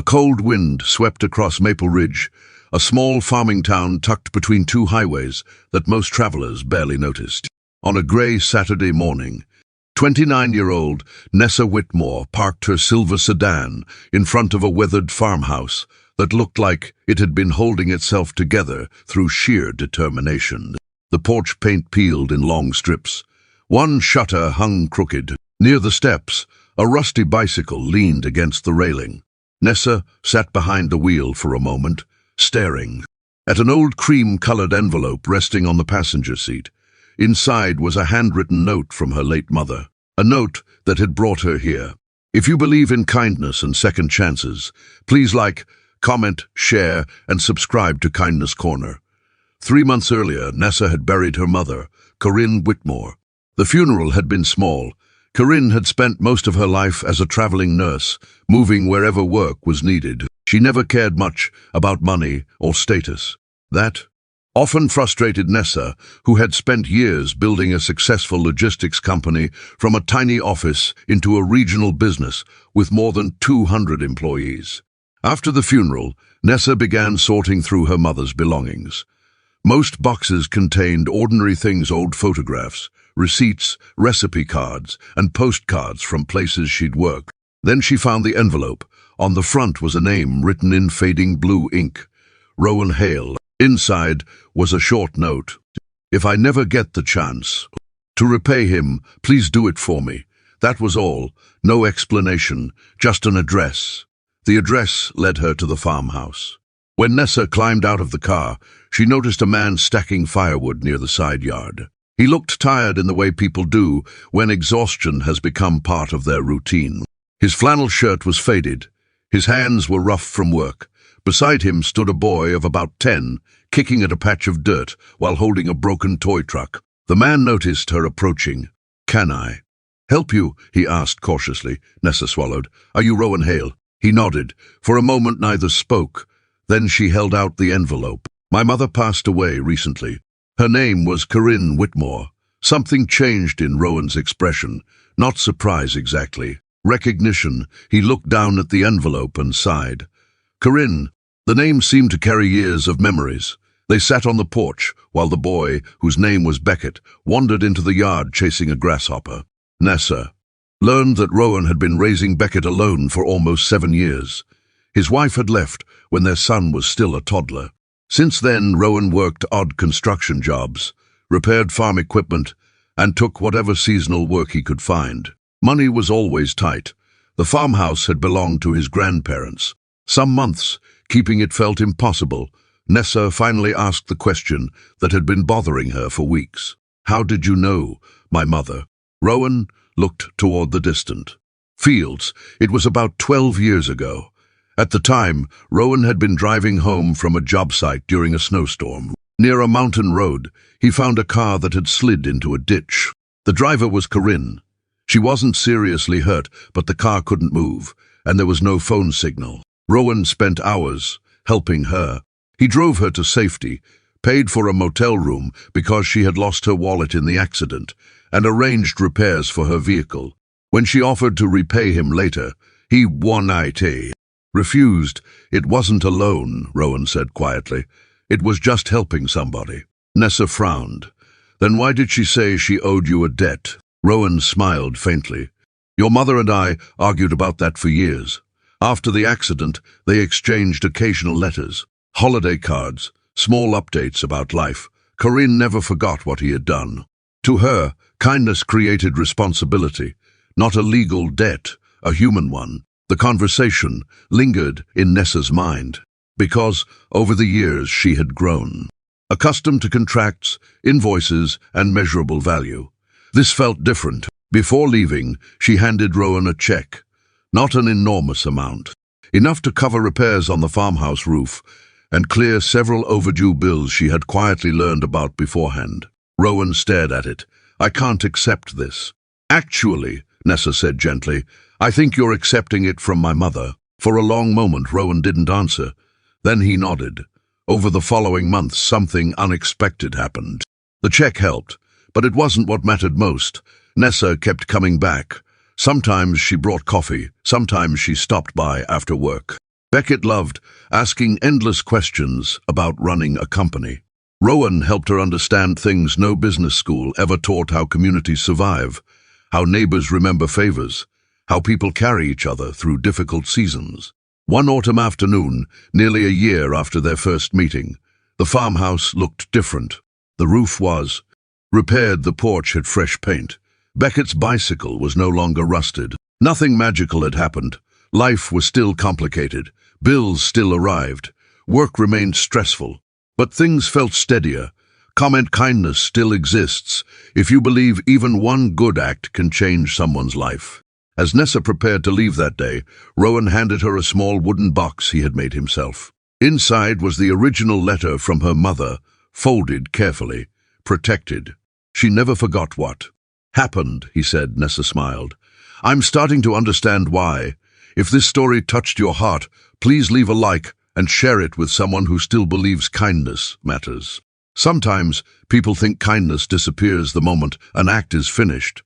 cold wind swept across Maple Ridge, a small farming town tucked between two highways that most travelers barely noticed. On a grey Saturday morning, 29-year-old Nessa Whitmore parked her silver sedan in front of a weathered farmhouse that looked like it had been holding itself together through sheer determination. The porch paint peeled in long strips. One shutter hung crooked. Near the steps, a rusty bicycle leaned against the railing. Nessa sat behind the wheel for a moment, staring at an old cream-colored envelope resting on the passenger seat. Inside was a handwritten note from her late mother, a note that had brought her here. If you believe in kindness and second chances, please like, comment, share, and subscribe to Kindness Corner. 3 months earlier, Nessa had buried her mother, Corinne Whitmore. The funeral had been small. Corinne had spent most of her life as a traveling nurse, moving wherever work was needed. She never cared much about money or status. That often frustrated Nessa, who had spent years building a successful logistics company from a tiny office into a regional business with more than 200 employees. After the funeral, Nessa began sorting through her mother's belongings. Most boxes contained ordinary things: old photographs, receipts, recipe cards, and postcards from places she'd worked. Then she found the envelope. On the front was a name written in fading blue ink: Rowan Hale. Inside was a short note. If I never get the chance to repay him, please do it for me. That was all. No explanation, just an address. The address led her to the farmhouse. When Nessa climbed out of the car, she noticed a man stacking firewood near the side yard. He looked tired in the way people do when exhaustion has become part of their routine. His flannel shirt was faded. His hands were rough from work. Beside him stood a boy of about 10, kicking at a patch of dirt while holding a broken toy truck. The man noticed her approaching. "Can I help you?" he asked cautiously. Nessa swallowed. "Are you Rowan Hale?" He nodded. For a moment neither spoke. Then she held out the envelope. "My mother passed away recently. Her name was Corinne Whitmore." Something changed in Rowan's expression. Not surprise exactly. Recognition. He looked down at the envelope and sighed. Corinne. The name seemed to carry years of memories. They sat on the porch while the boy, whose name was Beckett, wandered into the yard chasing a grasshopper. Nessa learned that Rowan had been raising Beckett alone for almost 7 years. His wife had left when their son was still a toddler. Since then, Rowan worked odd construction jobs, repaired farm equipment, and took whatever seasonal work he could find. Money was always tight. The farmhouse had belonged to his grandparents. Some months, keeping it felt impossible, Nessa finally asked the question that had been bothering her for weeks. "How did you know, my mother?" Rowan looked toward the distant fields. It was about 12 years ago. At the time, Rowan had been driving home from a job site during a snowstorm. Near a mountain road, he found a car that had slid into a ditch. The driver was Corinne. She wasn't seriously hurt, but the car couldn't move, and there was no phone signal. Rowan spent hours helping her. He drove her to safety, paid for a motel room because she had lost her wallet in the accident, and arranged repairs for her vehicle. When she offered to repay him later, he refused. "It wasn't a loan," Rowan said quietly. "It was just helping somebody." Nessa frowned. "Then why did she say she owed you a debt?" Rowan smiled faintly. "Your mother and I argued about that for years. After the accident, they exchanged occasional letters, holiday cards, small updates about life. Corinne never forgot what he had done. To her, kindness created responsibility, not a legal debt, a human one." The conversation lingered in Nessa's mind, because over the years she had grown, accustomed to contracts, invoices, and measurable value. This felt different. Before leaving, she handed Rowan a check. Not an enormous amount, enough to cover repairs on the farmhouse roof and clear several overdue bills she had quietly learned about beforehand. Rowan stared at it. "I can't accept this." "Actually," Nessa said gently, "I think you're accepting it from my mother." For a long moment, Rowan didn't answer. Then he nodded. Over the following months, something unexpected happened. The check helped, but it wasn't what mattered most. Nessa kept coming back. Sometimes she brought coffee, sometimes she stopped by after work. Beckett loved asking endless questions about running a company. Rowan helped her understand things no business school ever taught: how communities survive, how neighbors remember favors, how people carry each other through difficult seasons. One autumn afternoon, nearly a year after their first meeting, the farmhouse looked different. The roof was repaired, the porch had fresh paint. Beckett's bicycle was no longer rusted. Nothing magical had happened. Life was still complicated. Bills still arrived. Work remained stressful. But things felt steadier. Comment: kindness still exists if you believe even one good act can change someone's life. As Nessa prepared to leave that day, Rowan handed her a small wooden box he had made himself. Inside was the original letter from her mother, folded carefully, protected. She never forgot what happened, he said. Nessa smiled. I'm starting to understand why. If this story touched your heart, please leave a like and share it with someone who still believes kindness matters. Sometimes people think kindness disappears the moment an act is finished,